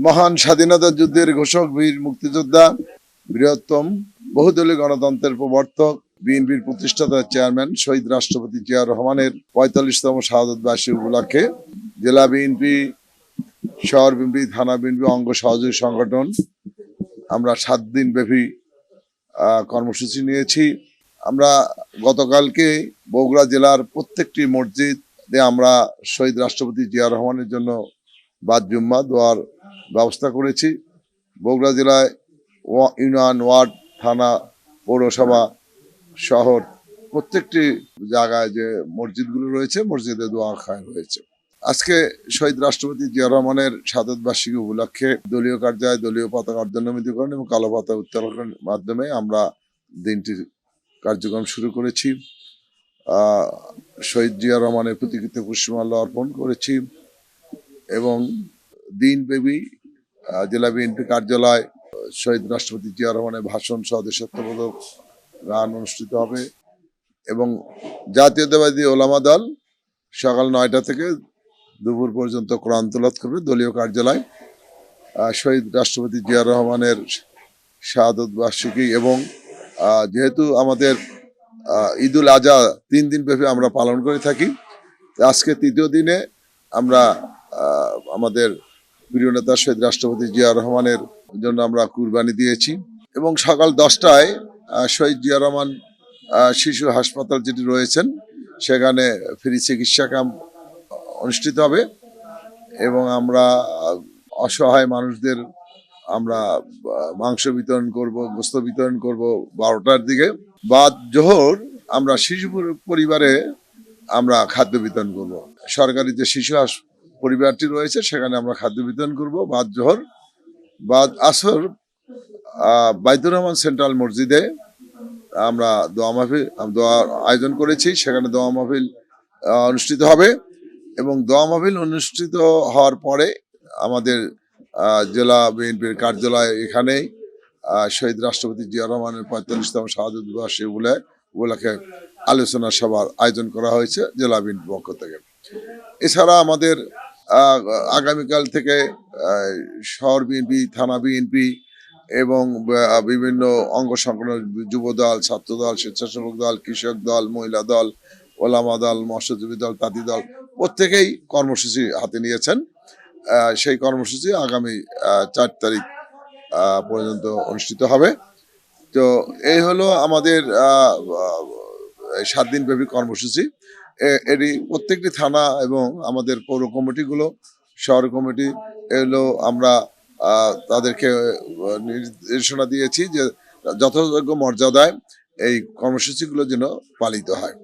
মহান স্বাধীনতা যুদ্ধের ঘোষক বীর মুক্তিযোদ্ধা বৃহত্তম বহুদলীয় গণতন্ত্রের প্রবর্তক বিএনপির প্রতিষ্ঠাতা চেয়ারম্যান শহীদ রাষ্ট্রপতি জিয়াউর রহমানের ৪৫তম শাহাদত বার্ষিকী উপলক্ষে জেলা বিএনপি, শহর বিএনপি, থানা বিএনপি অঙ্গ সহযোগী সংগঠন আমরা ৭ দিন ব্যাপী কর্মসূচি নিয়েছি। আমরা গতকালকে বগুড়া জেলার প্রত্যেকটি মসজিদে আমরা শহীদ রাষ্ট্রপতি জিয়াউর রহমানের জন্য বাদ জুম্মা দোয়ার ব্যবস্থা করেছি। বগুড়া জেলায় ইউনিয়ন, ওয়ার্ড, থানা, পৌরসভা, শহর প্রত্যেকটি জায়গায় যে মসজিদগুলো রয়েছে মসজিদে দোয়া খায় হয়েছে। আজকে শহীদ রাষ্ট্রপতি জিয়াউর রহমানের শাহাদত বার্ষিকী উপলক্ষে দলীয় কার্যালয়ে দলীয় পতাকা অর্ধনমিতকরণ এবং কালো পতাকা উত্তোলনের মাধ্যমে আমরা দিনটির কার্যক্রম শুরু করেছি। শহীদ জিয়াউর রহমানের প্রতিকৃতিতে পুষ্পমাল্য অর্পণ করেছি এবং দিনব্যাপী জেলা বিএনপি কার্যালয় শহীদ রাষ্ট্রপতি জিয়াউর রহমানের ভাষণ সহ দেশাত্মবোধক গান অনুষ্ঠিত হবে এবং জাতীয়তাবাদী ওলামা দল সকাল ৯টা থেকে দুপুর পর্যন্ত কোরআন তেলাওয়াত করবে দলীয় কার্যালয়। শহীদ রাষ্ট্রপতি জিয়াউর রহমানের শাহাদত বার্ষিকী এবং যেহেতু আমাদের ঈদুল আজহা ৩ দিন ব্যাপী আমরা পালন করে থাকি, আজকে তৃতীয় দিনে আমরা আমাদের প্রিয় নেতা শহীদ রাষ্ট্রপতি জিয়াউর রহমানের জন্য আমরা কুরবানি দিয়েছি এবং সকাল 10টায় শহীদ জিয়াউর রহমান শিশু হাসপাতাল যেটি রয়েছেন সেখানে ফ্রি চিকিৎসা ক্যাম্প অনুষ্ঠিত হবে এবং আমরা অসহায় মানুষদের আমরা মাংস বিতরণ করব, গোস্ত বিতরণ করব 12টার দিকে। বাদ জোহর আমরা শিশু পরিবারে আমরা খাদ্য বিতরণ করব। সরকারি যে শিশু পরিবারটি রয়েছে সেখানে আমরা খাদ্য বিতরণ করব বাদ জোহর। বাদ আসর বাইতুর রহমান সেন্ট্রাল মসজিদে আমরা দোয়া মাহফিল আয়োজন করেছি, সেখানে দোয়া মাহফিল অনুষ্ঠিত হবে এবং দোয়া মাহফিল অনুষ্ঠিত হওয়ার পরে আমাদের জেলা বিএনপির কার্যালয় এখানেই শহীদ রাষ্ট্রপতি জিয়াউর রহমানের ৪৫তম শাহাদত বার্ষিকী উপলক্ষে আলোচনা সভার আয়োজন করা হয়েছে জেলা বিএনপির পক্ষ থেকে। এছাড়া আমাদের আগামীকাল থেকে শহর বিএনপি, থানা বিএনপি এবং বিভিন্ন অঙ্গ সংগঠন, যুবদল, ছাত্রদল, স্বেচ্ছাসেবক দল, কৃষক দল, মহিলা দল, ওলামা দল, মৎস্যজীবী দল, তাঁতি দল প্রত্যেকেই কর্মসূচি হাতে নিয়েছেন। সেই কর্মসূচি আগামী ৪ তারিখ পর্যন্ত অনুষ্ঠিত হবে। তো এই হলো আমাদের ৭ দিন ব্যাপী কর্মসূচি। এটি প্রত্যেকটি থানা এবং আমাদের পৌর কমিটিগুলো, শহর কমিটি এগুলো আমরা তাদেরকে নির্দেশনা দিয়েছি যে যথাযোগ্য মর্যাদায় এই কর্মসূচিগুলো যেন পালিত হয়।